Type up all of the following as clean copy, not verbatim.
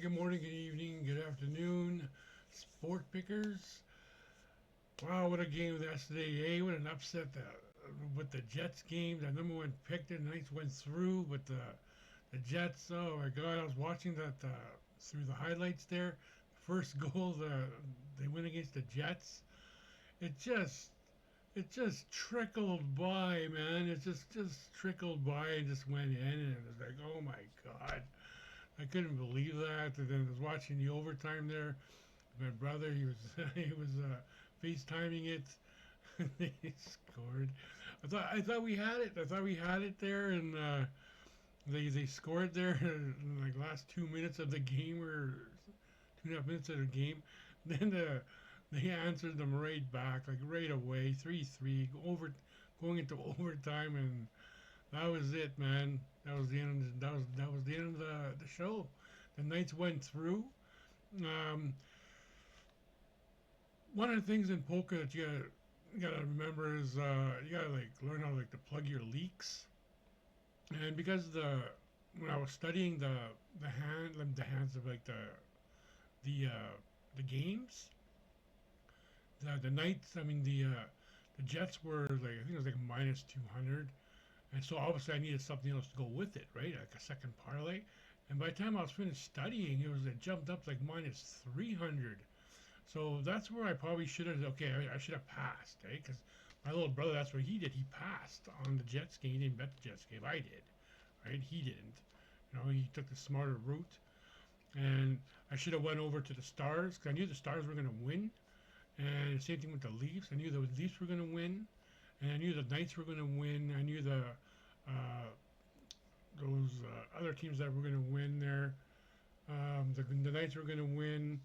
Good morning, good evening, good afternoon, sport pickers. Wow, what a game yesterday, eh? What an upset with the Jets game. That number one pick, the Knights went through with the Jets. Oh my God, I was watching that through the highlights there. First goal, they win against the Jets. It just it just trickled by, man. It just trickled by and just went in, and it was like, oh my God. I couldn't believe that. And then I was watching the overtime there. My brother, he was he was FaceTiming it. He scored. I thought we had it. I thought we had it there, and they scored there in like last 2 minutes of the game or 2.5 minutes of the game. Then they answered them right back, like right away, 3-3, going into overtime, and that was it, man. That was the end. That was the end of the show. The Knights went through. Um, One of the things in poker that you gotta remember is you gotta like learn how like to plug your leaks. And because the when I was studying the hands of like the uh, the games, the Knights. I mean the Jets were like I think it was like -200. And so obviously I needed something else to go with it, right? Like a second parlay. And by the time I was finished studying, it jumped up like -300. So that's where I probably should have. Okay, I should have passed, right? Because my little brother, that's what he did. He passed on the Jets game. He didn't bet the Jets game. I did, right? He didn't. He took the smarter route. And I should have went over to the Stars because I knew the Stars were going to win. And same thing with the Leafs. I knew the Leafs were going to win, and I knew the Knights were going to win. I knew uh, those other teams that were going to win there. The Knights were going to win.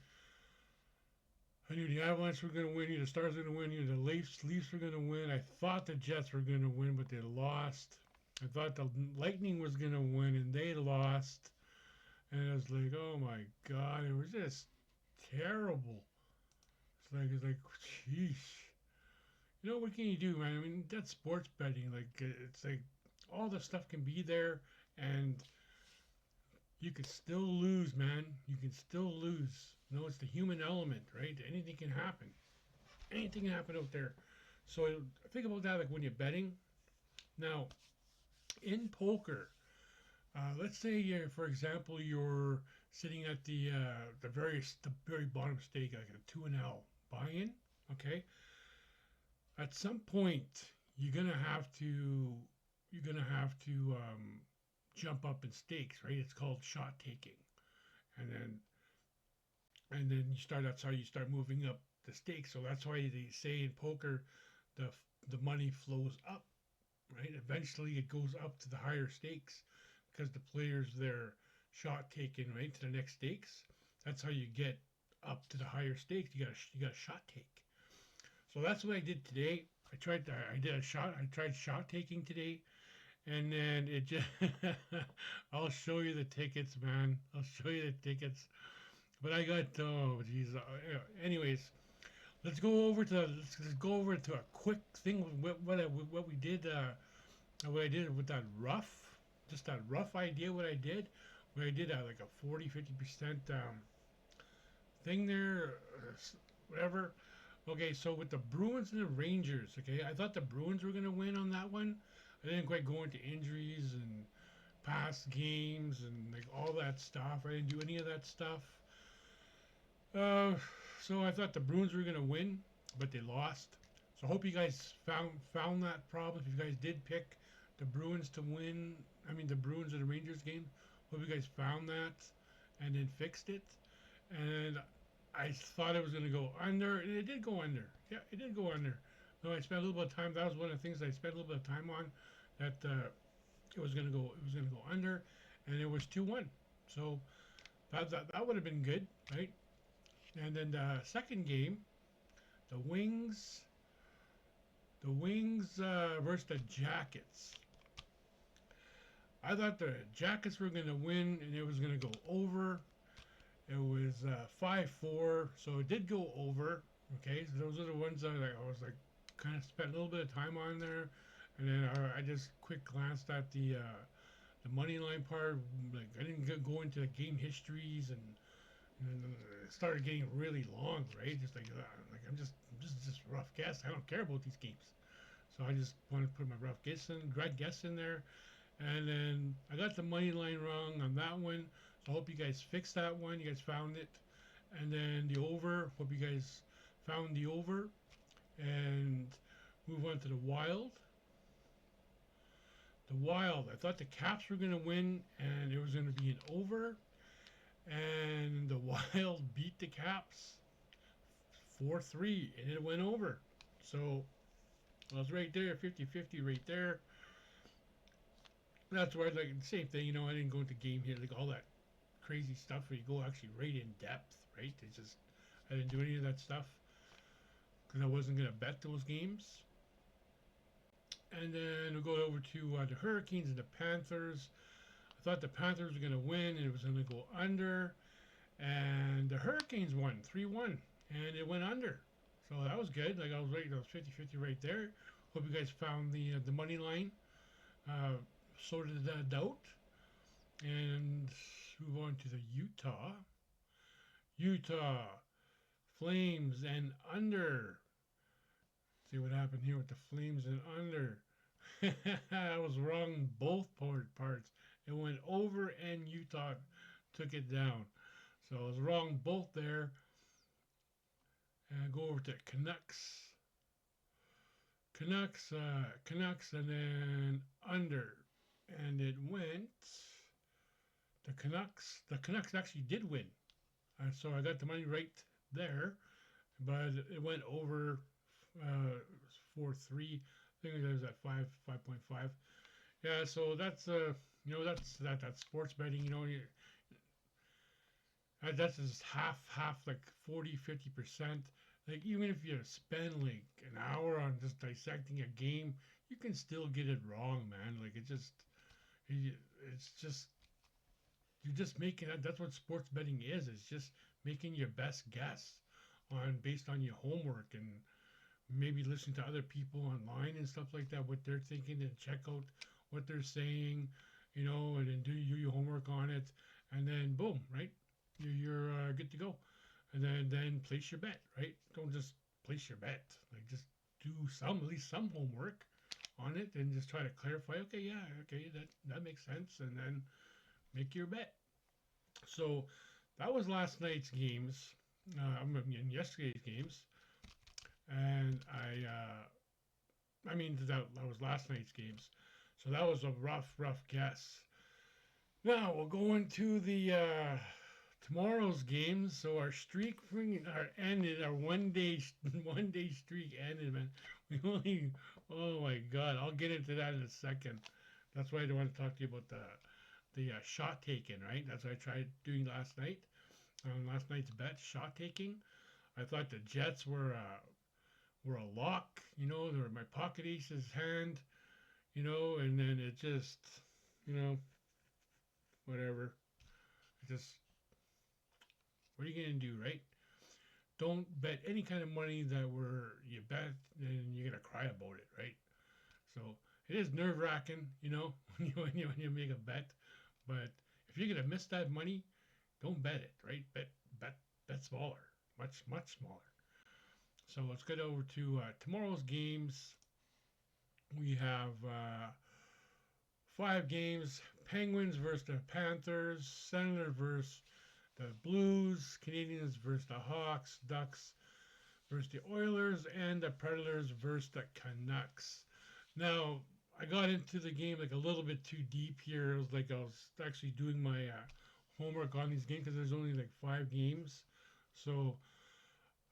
I knew the Avalanche were going to win. I knew the Stars were going to win. I knew the Leafs were going to win. I thought the Jets were going to win, but they lost. I thought the Lightning was going to win, and they lost. And I was like, oh my God, it was just terrible. It's like, sheesh. What can you do, man? I mean, that's sports betting. Like, it's like all the stuff can be there, and you can still lose, man. You can still lose. It's the human element, right? Anything can happen. Anything can happen out there. So think about that, like when you're betting. Now, in poker, let's say for example, you're sitting at the very bottom stake, like a 2 and L buy-in. Okay, at some point you're gonna have to jump up in stakes, right? It's called shot taking, and then that's how you start moving up the stakes. So that's why they say in poker, the the money flows up, right? Eventually it goes up to the higher stakes because the players they're shot taking right to the next stakes. That's how you get up to the higher stakes. You got to shot take. So that's what I did today. I tried shot taking today, and then it just I'll show you the tickets, man. I'll show you the tickets. But I got oh geez. Anyways, let's go over to a quick thing. What we did. What I did with that rough, just that rough idea. What I did. Where I did like a 40-50% thing there, whatever. Okay, so with the Bruins and the Rangers, okay, I thought the Bruins were gonna win on that one. I didn't quite go into injuries and past games and like all that stuff. I didn't do any of that stuff. Uh, so I thought the Bruins were gonna win, but they lost. So I hope you guys found that problem. If you guys did pick the Bruins to win, I mean the Bruins or the Rangers game, hope you guys found that and then fixed it. And I thought it was going to go under, and it did go under. Yeah, it did go under. No, I spent a little bit of time. That was one of the things I spent a little bit of time on. That it was going to go. It was going to go under, and it was 2-1. So that would have been good, right? And then the second game, the Wings, versus the Jackets. I thought the Jackets were going to win, and it was going to go over. It was 5-4, so it did go over. Okay, so those are the ones that I was like kind of spent a little bit of time on there, and then I just quick glanced at the money line part, like I didn't go into the game histories and it started getting really long, right? Just like I'm just rough guess. I don't care about these games, so I just want to put my right guess in there, and then I got the money line wrong on that one. So I hope you guys fixed that one. You guys found it, and then the over. Hope you guys found the over, and move on to the wild. The wild. I thought the Caps were gonna win, and it was gonna be an over, and the Wild beat the Caps 4-3, and it went over. So I was right there, 50-50 right there. That's where I like the same thing, I didn't go into game here, like all that crazy stuff where you go actually right in depth, right? It's just, I didn't do any of that stuff because I wasn't going to bet those games. And then we'll go over to the Hurricanes and the Panthers. I thought the Panthers were going to win and it was going to go under. And the Hurricanes won 3-1 and it went under. So that was good. Like I was right, I was 50-50 right there. Hope you guys found the money line. Sorted that out. And move on to the Utah Flames and under. See what happened here with the Flames and under. I was wrong both parts. It went over and Utah took it down. So I was wrong both there. And go over to Canucks. Canucks and then under. And it went, the Canucks actually did win. So I got the money right there. But it went over 4-3. I think it was at 5.5. Yeah, so that's that's sports betting. That's just half, like 40-50%. Like even if you spend like an hour on just dissecting a game, you can still get it wrong, man. Like it's just you're just making that. That's what sports betting is. It's just making your best guess based on your homework and maybe listen to other people online and stuff like that, what they're thinking, and check out what they're saying, and then do your homework on it, and then boom, right? You're good to go, and then place your bet, right? Don't just place your bet, like just do at least some homework on it, and just try to clarify. Okay, yeah, okay, that makes sense, and then make your bet. So that was last night's games. Yesterday's games. And that was last night's games. So that was a rough guess. Now we'll go into the tomorrow's games. So our streak ended. Our one day streak ended, man. We only, oh my God, I'll get into that in a second. That's why I don't want to talk to you about the shot taking, right? That's what I tried doing last night. Last night's bet, shot taking. I thought the Jets were a lock, they were my pocket aces hand, and then it just, whatever. What are you going to do, right? Don't bet any kind of money you bet and you're going to cry about it, right? So it is nerve-wracking, when you make a bet, but if you're going to miss that money, don't bet it, right? Bet smaller, much smaller. So let's get over to tomorrow's games. We have 5 games. Penguins versus the Panthers. Senators versus the Blues. Canadians versus the Hawks. Ducks versus the Oilers. And the Predators versus the Canucks. Now, I got into the game like a little bit too deep here. It was like I was actually doing my homework on these games because there's only like 5 games. So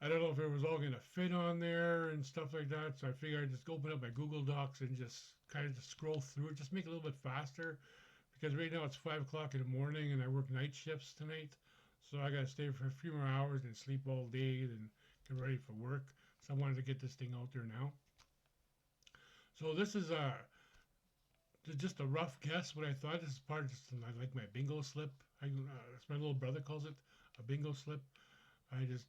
I don't know if it was all going to fit on there and stuff like that. So I figured I'd just open up my Google Docs and just kind of just scroll through it, just make it a little bit faster. Because right now it's 5 o'clock in the morning and I work night shifts tonight. So I got to stay for a few more hours and sleep all day and get ready for work. So I wanted to get this thing out there now. So this is just a rough guess what I thought. This is part of just like my bingo slip. As my little brother calls it, a bingo slip. I just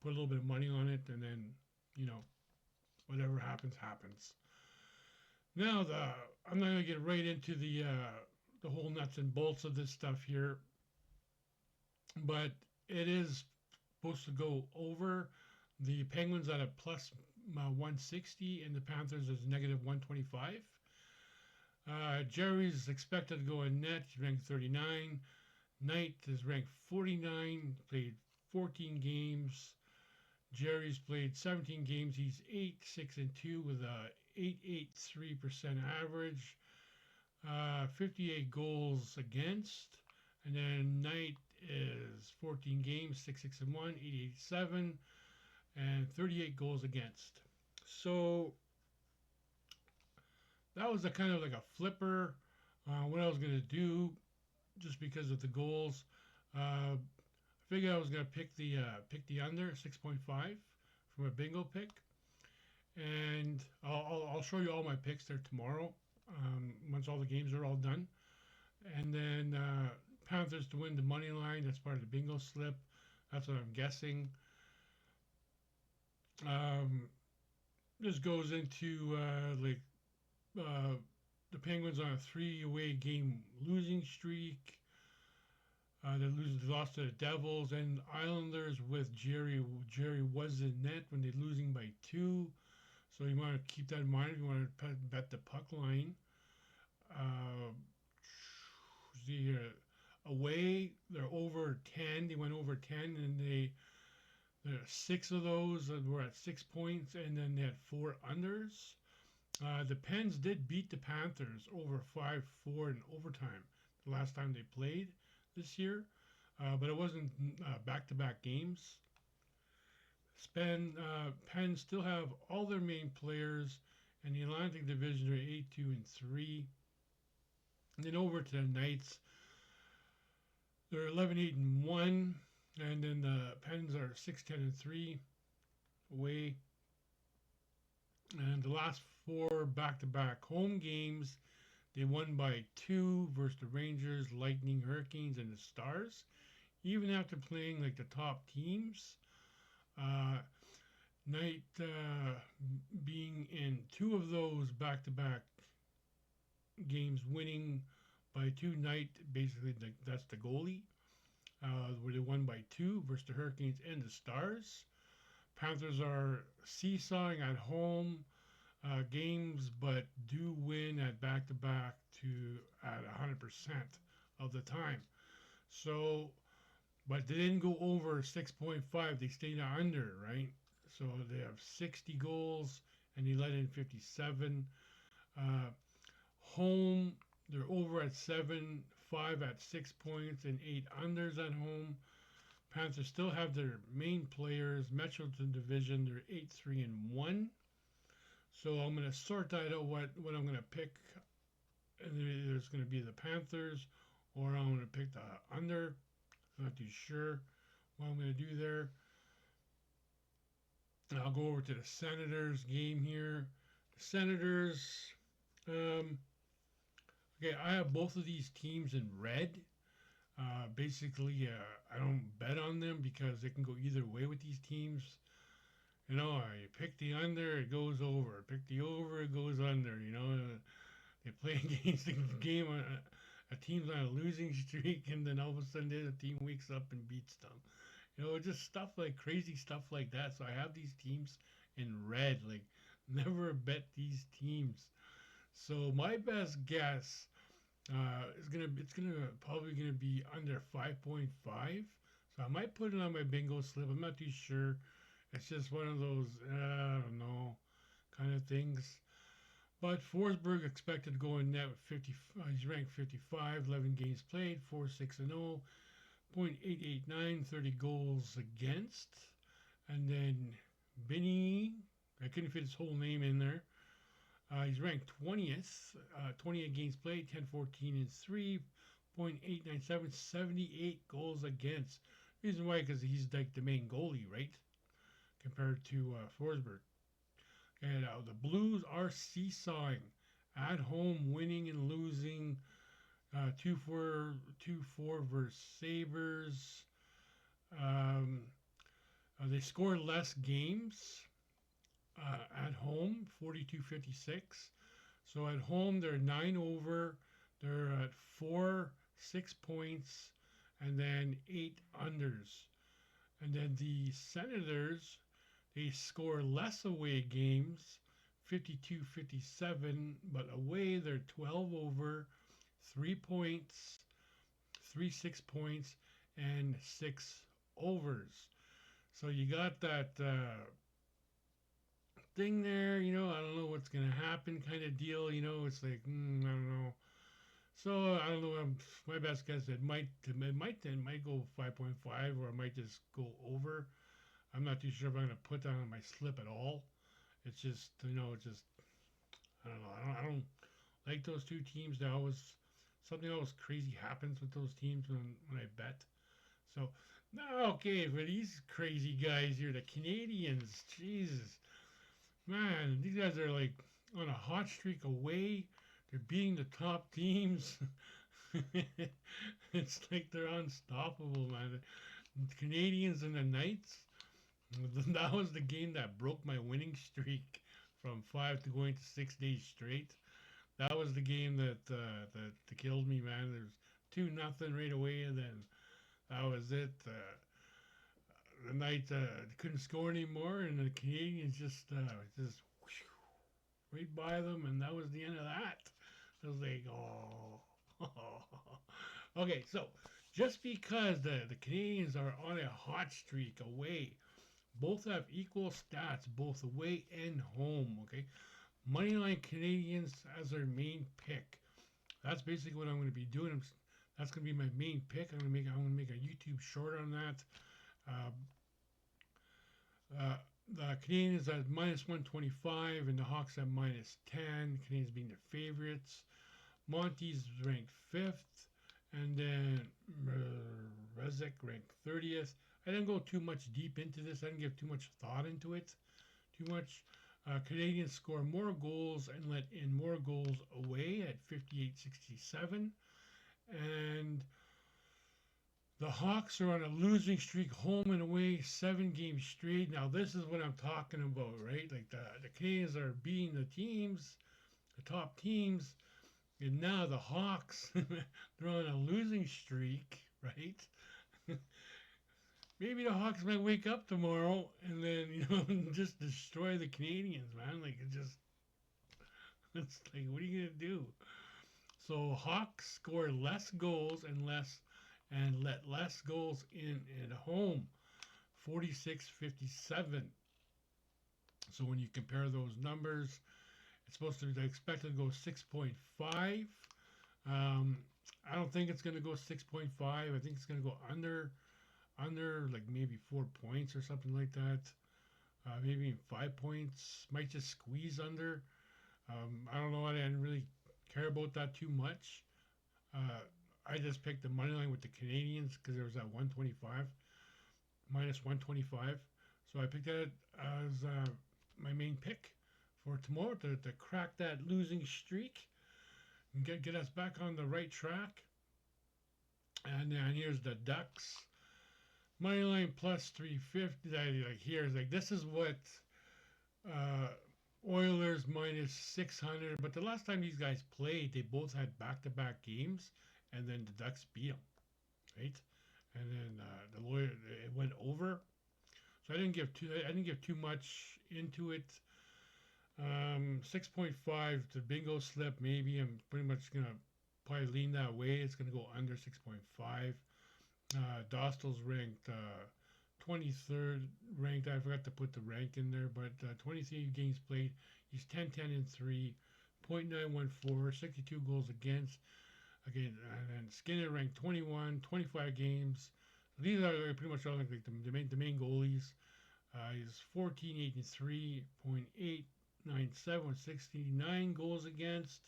put a little bit of money on it, and then, whatever happens. Now, I'm not going to get right into the the whole nuts and bolts of this stuff here, but it is supposed to go over. The Penguins at a plus 160 and the Panthers is negative 125. Jerry's expected to go in net. He's ranked 39. Knight is ranked 49. Played 14 games. Jerry's played 17 games. He's 8-6-2 with a 8.83% average. 58 goals against. And then Knight is 14 games, 6-6-1, 8.87, and 38 goals against. So that was a kind of like a flipper. What I was going to do, just because of the goals, I figured I was going to pick the under 6.5 from a bingo pick, and I'll show you all my picks there tomorrow, once all the games are all done, and then Panthers to win the money line. That's part of the bingo slip. That's what I'm guessing. This goes into the Penguins on a 3 away game losing streak. They lost to the Devils and Islanders with Jerry. Jerry was in net when they're losing by 2. So you want to keep that in mind if you want to bet the puck line. See here. Away, they're over 10. They went over 10, and there are 6 of those that were at 6 points, and then they had 4 unders. The Pens did beat the Panthers over 5-4 in overtime the last time they played this year, but it wasn't back-to-back games. Pens still have all their main players, and the Atlantic Division are 8-2-3. And then over to the Knights. They're 11-8-1, and then the Pens are 6-10-3 away. And the last 4 back-to-back home games, they won by 2 versus the Rangers, Lightning, Hurricanes, and the Stars. Even after playing like the top teams, Knight being in 2 of those back-to-back games, winning by 2. Knight, basically, that's the goalie, where they won by 2 versus the Hurricanes and the Stars. Panthers are seesawing at home games, but do win at back-to-back at 100% of the time. So, but they didn't go over 6.5. They stayed under, right? So they have 60 goals and they let in 57. Home, they're over at 7, 5 at 6 points, and 8 unders at home. Panthers still have their main players. Metropolitan Division, they're 8-3-1. So I'm going to sort that out, what I'm going to pick. And there's going to be the Panthers, or I'm going to pick the under. I'm not too sure what I'm going to do there. And I'll go over to the Senators game here. The Senators, okay, I have both of these teams in red. Basically, I don't bet on them because they can go either way with these teams. You know, you pick the under, it goes over. Pick the over, it goes under. You know, they play against the game. A team's on a losing streak, and then all of a sudden, the team wakes up and beats them. You know, just stuff like crazy stuff like that. So I have these teams in red. Like, never bet these teams. So my best guess it's probably gonna be under 5.5. So I might put it on my bingo slip. I'm not too sure. It's just one of those I don't know kind of things. But Forsberg expected to go in net with 50. He's ranked 55, 11 games played, 4-6-0, .889, 30 goals against. And then Benny, I couldn't fit his whole name in there. He's ranked 20th, 28 games played, 10-14-3, .897, 78 goals against. Reason why, because he's like the main goalie, right? Compared to Forsberg. And the Blues are seesawing at home, winning and losing. 2-4 versus Sabres. They scored less games at home, 42-56. So at home they're 9 over. They're at 4, 6 points, and then 8 unders. And then the Senators, they score less away games, 52-57, but away they're 12 over, 3 points, 3 6 points, and 6 overs. So you got that thing there, I don't know what's going to happen kind of deal, it's like, I don't know. So I don't know. My best guess it might go 5.5, or it might just go over. I'm not too sure if I'm gonna put that on my slip at all. It's just it's just I don't know. I don't like those two teams. They always something always crazy happens with those teams when I bet. So now okay, for these crazy guys here, the Canadians, Jesus, man, these guys are like on a hot streak away. They're beating the top teams. It's like they're unstoppable, man. The Canadians and the Knights. That was the game that broke my winning streak from 5 to going to 6 days straight. That was the game that killed me, man. There's 2-0 right away, and then that was it. The Knights couldn't score anymore, and the Canadians just right by them, and that was the end of that. I was like, oh. Okay, so just because the Canadians are on a hot streak away, both have equal stats, both away and home. Okay, Moneyline Canadians as their main pick. That's basically what I'm going to be doing. That's going to be my main pick. I'm going to make a YouTube short on that. Uh, the Canadians at minus 125 and the Hawks at minus 10. Canadians being the favorites. Monty's ranked 5th, and then Rezek ranked 30th. I didn't go too much deep into this. I didn't give too much thought into it. Too much. Canadians score more goals and let in more goals away at 58-67. And the Hawks are on a losing streak, home and away, 7 games straight. Now, this is what I'm talking about, right? Like the Canadians are beating the teams, the top teams. And now the Hawks, they're on a losing streak, right? Maybe the Hawks might wake up tomorrow and then, just destroy the Canadians, man. Like, it's like, what are you going to do? So Hawks score less goals and let less goals in at home, 46-57. So when you compare those numbers, it's supposed to be expected to go 6.5. I don't think it's going to go 6.5. I think it's going to go under like maybe 4 points or something like that. Maybe 5 points. Might just squeeze under. I don't know. I didn't really care about that too much. I just picked the money line with the Canadians because there was that 125, minus 125. So I picked that as my main pick for tomorrow to crack that losing streak and get us back on the right track. And then here's the Ducks. Moneyline plus 350. Here's like this is what Oilers minus 600. But the last time these guys played, they both had back-to-back games, and then the Ducks beat them, right? And then the lawyer it went over. So I didn't give too much into it. 6.5 to bingo slip. Maybe I'm pretty much gonna probably lean that way. It's gonna go under 6.5. Dostal's ranked 23rd ranked. I forgot to put the rank in there, but 23 games played. He's 10-10-3, .914, 62 goals against. Again, and Skinner ranked 21, 25 games. So these are pretty much all like the main goalies. He's 14-8-3, .897 with 69 goals against.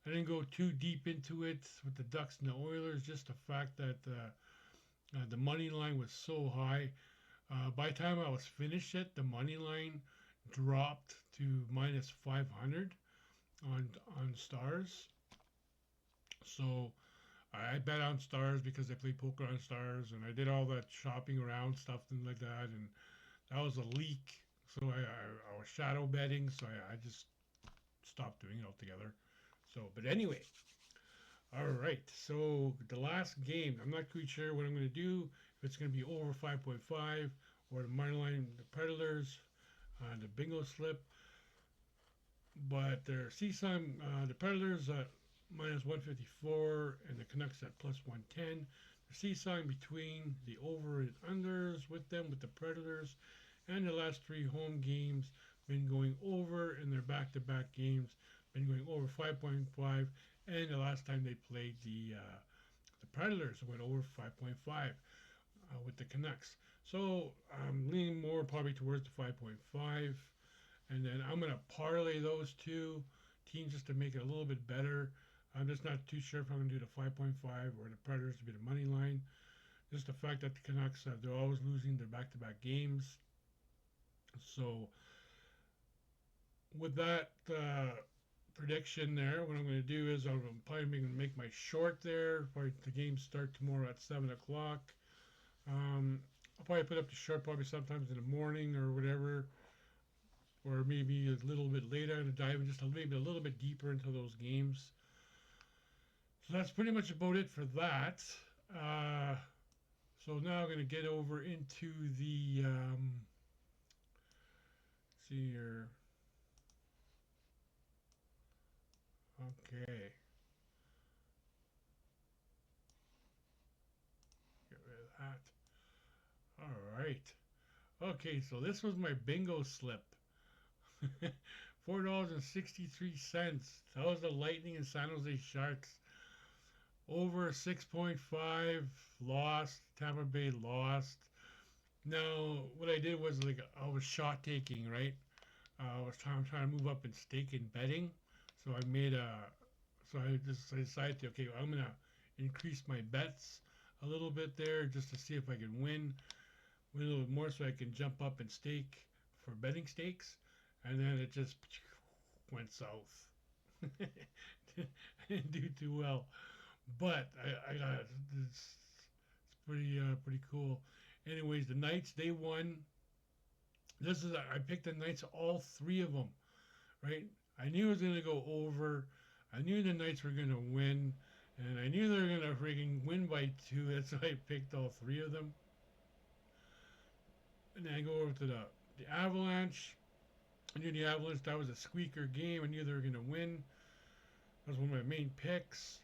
I didn't go too deep into it with the Ducks and the Oilers, just the fact that the money line was so high. By the time I was finished it, the money line dropped to minus 500 on Stars. So I bet on Stars because I play poker on Stars, and I did all that shopping around stuff and like that, and that was a leak. So I was shadow betting, so I just stopped doing it altogether. So, but anyway, All right. So the last game, I'm not quite sure what I'm going to do. If it's going to be over 5.5 or the money line, the Predators, the bingo slip. But their Seaside, the Predators at minus 154 and the Canucks at plus 110. The Seaside between the over and unders with them with the Predators, and the last three home games been going over in their back-to-back games, been going over 5.5, and the last time they played the Predators went over 5.5 with the Canucks. So I'm leaning more probably towards the 5.5, and then I'm gonna parlay those two teams just to make it a little bit better. I'm just not too sure if I'm gonna do the 5.5 or the Predators to be the money line. Just the fact that the Canucks they're always losing their back-to-back games. So with that prediction there, what I'm going to do is I'm probably going to make my short there. Probably the games start tomorrow at 7 o'clock. I'll probably put up the short probably sometimes in the morning or whatever, or maybe a little bit later. I'm going to dive in just maybe a little bit deeper into those games. So that's pretty much about it for that. So now I'm going to get over into the see here. Okay. Get rid of that. All right. Okay, so this was my bingo slip. $4.63. That was the Lightning and San Jose Sharks. Over 6.5 lost. Tampa Bay lost. Now, what I did was like I was shot taking, right? I was trying to move up in stake and betting. So I made a, so I decided to, okay, I'm gonna increase my bets a little bit there just to see if I can win a little bit more, so I can jump up and stake for betting stakes, and then it just went south. I didn't do too well, but I got it's pretty cool. Anyways, the Knights they won. This is I picked the Knights, all three of them, right? I knew it was gonna go over. I knew the Knights were gonna win, and I knew they were gonna freaking win by two. That's why I picked all three of them. And then I go over to the Avalanche. I knew the Avalanche, that was a squeaker game. I knew they were gonna win. That was one of my main picks.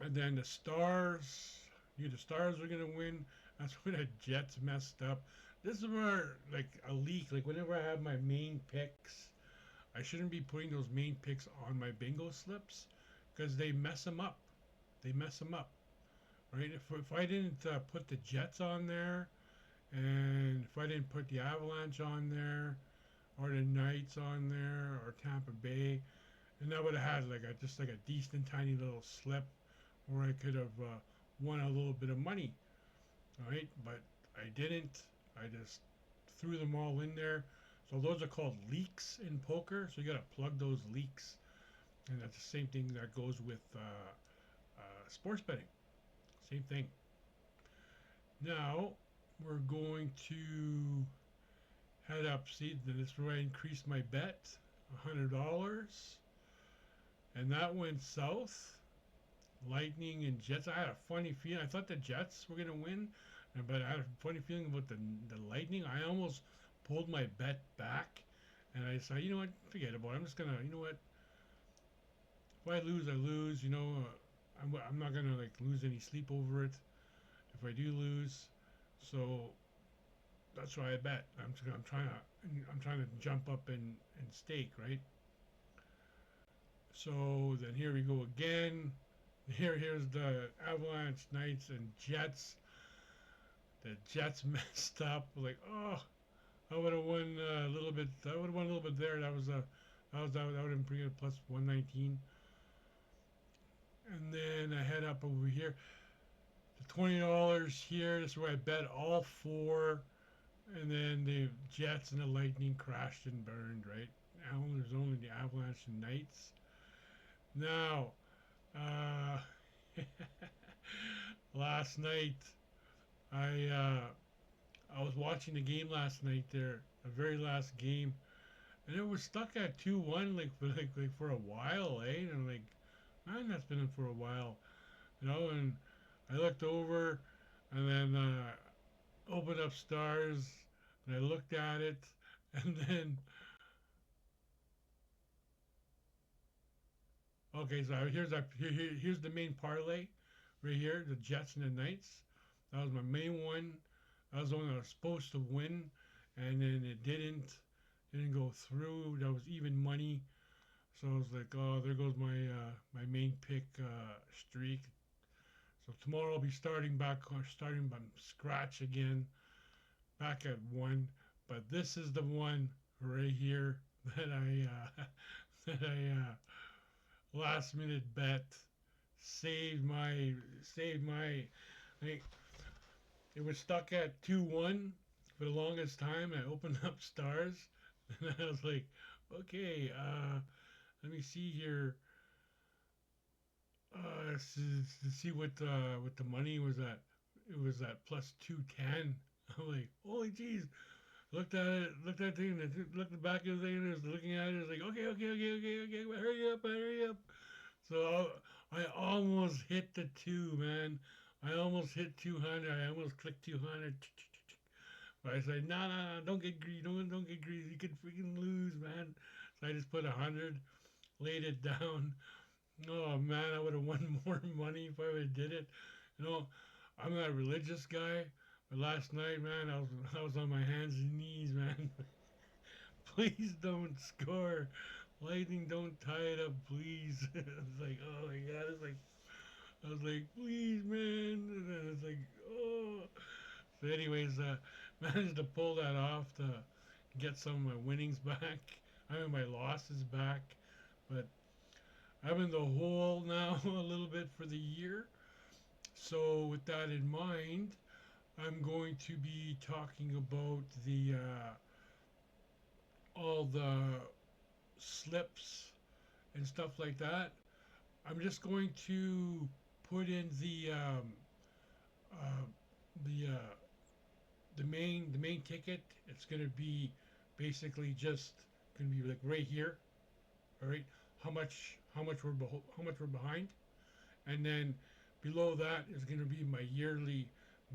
And then the Stars. I knew the Stars were gonna win. That's where the Jets messed up. This is where like a leak. Like whenever I have my main picks, I shouldn't be putting those main picks on my bingo slips because they mess them up. They mess them up, right? If I didn't put the Jets on there, and if I didn't put the Avalanche on there, or the Knights on there, or Tampa Bay, and I would have had like just like a decent tiny little slip where I could have won a little bit of money, all right? But I didn't. I just threw them all in there. So those are called leaks in poker. So you got to plug those leaks, and that's the same thing that goes with sports betting. Same thing. Now we're going to head up. See, this is where I increased my bet, $100, and that went south. Lightning and Jets. I had a funny feeling. I thought the Jets were gonna win, but I had a funny feeling about the Lightning. I almost pulled my bet back, and I decided, you know what, forget about it. I'm just gonna, you know what, if I lose, I lose. You know, I'm not gonna like lose any sleep over it if I do lose. So that's why I bet. I'm trying to jump up and stake, right? So then here we go again. Here's the Avalanche, Knights, and Jets. The Jets messed up. Like, oh, I would have won a little bit. I would have won a little bit there. That would have been pretty good, plus 119. And then I head up over here. The $20 here. This is where I bet all four. And then the Jets and the Lightning crashed and burned. Right now, there's only the Avalanche and Knights. Now, last night I was watching the game last night there, the very last game, and it was stuck at 2-1 like for a while, eh? And I'm like, And that's been for a while, and I looked over, and then opened up stars, and I looked at it, and then okay, so here's the main parlay right here, the Jets and the Knights. That was my main one. That was the one I was supposed to win, and then it didn't go through. That was even money. So I was like, oh, there goes my main pick streak. So tomorrow I'll be starting from scratch again, back at one. But this is the one right here that I that I last minute bet saved my. Like, it was stuck at 2-1 for the longest time. I opened up stars, and I was like, okay, let me see here. To see what the money was at. It was at plus 210. I'm like, holy jeez. Looked at it, looked at the thing, and looked at the back of the thing, and I was looking at it. I was like, okay, hurry up. So I almost hit the two, man. I almost hit 200. I almost clicked 200. But I said, no, don't get greedy. Don't get greedy. You could freaking lose, man. So I just put 100, laid it down. Oh man, I would have won more money if I would have did it. You know, I'm not a religious guy, but last night, man, I was on my hands and knees, man. Please don't score. Lightning, don't tie it up, please. It's like, oh my god, I was like, please, man. And then it's like, oh. So, anyways, managed to pull that off to get some of my winnings back. I mean, my losses back, but I'm in the hole now a little bit for the year. So, with that in mind, I'm going to be talking about the all the slips and stuff like that. I'm just going to put in uh, the uh, the main ticket. It's going to be basically just going to be like right here. All right, how much we're behind, and then below that is going to be my yearly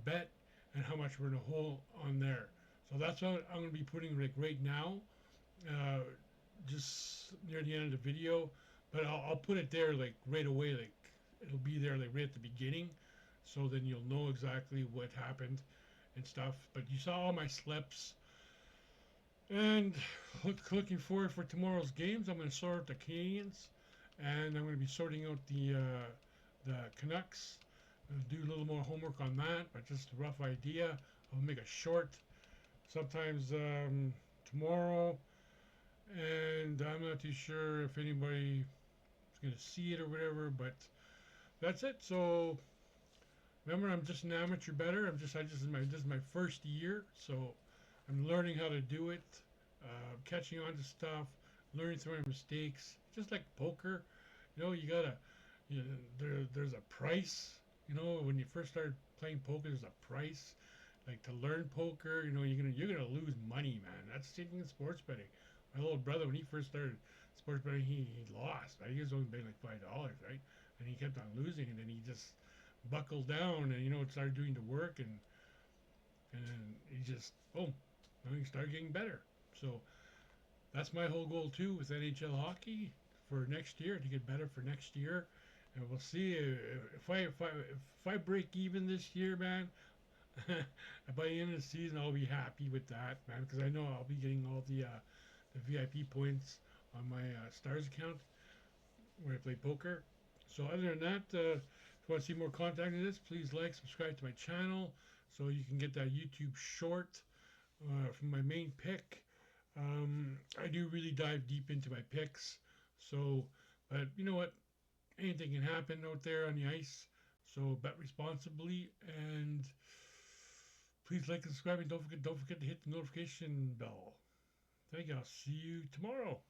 bet and how much we're in a hole on there. So that's what I'm going to be putting like right now, uh, just near the end of the video. But I'll put it there like right away, like it'll be there like right at the beginning, so then you'll know exactly what happened and stuff. But you saw all my slips, and looking forward for tomorrow's games. I'm going to sort out the Canadians, and I'm going to be sorting out the Canucks. Do a little more homework on that, but just a rough idea. I'll make a short sometimes tomorrow, and I'm not too sure if anybody is going to see it or whatever, but that's it. So remember, I'm just an amateur bettor. This is my first year, so I'm learning how to do it, catching on to stuff, learning through my mistakes. Just like poker, you gotta, there's a price. When you first start playing poker, there's a price. Like to learn poker, you're gonna lose money, man. That's the same thing in sports betting. My little brother, when he first started sports betting, he lost. Right? He was only betting like $5, right? And he kept on losing, and then he just buckled down, and started doing the work, and he just boom, he started getting better. So that's my whole goal too with NHL hockey for next year, to get better for next year. And we'll see if I break even this year, man. By the end of the season, I'll be happy with that, man, because I know I'll be getting all the VIP points on my Stars account where I play poker. So other than that, if you want to see more content on this, please like, subscribe to my channel, so you can get that YouTube short from my main pick. I do really dive deep into my picks, so, but you know what? Anything can happen out there on the ice, so bet responsibly, and please like and subscribe, and don't forget to hit the notification bell. Thank you. I'll see you tomorrow.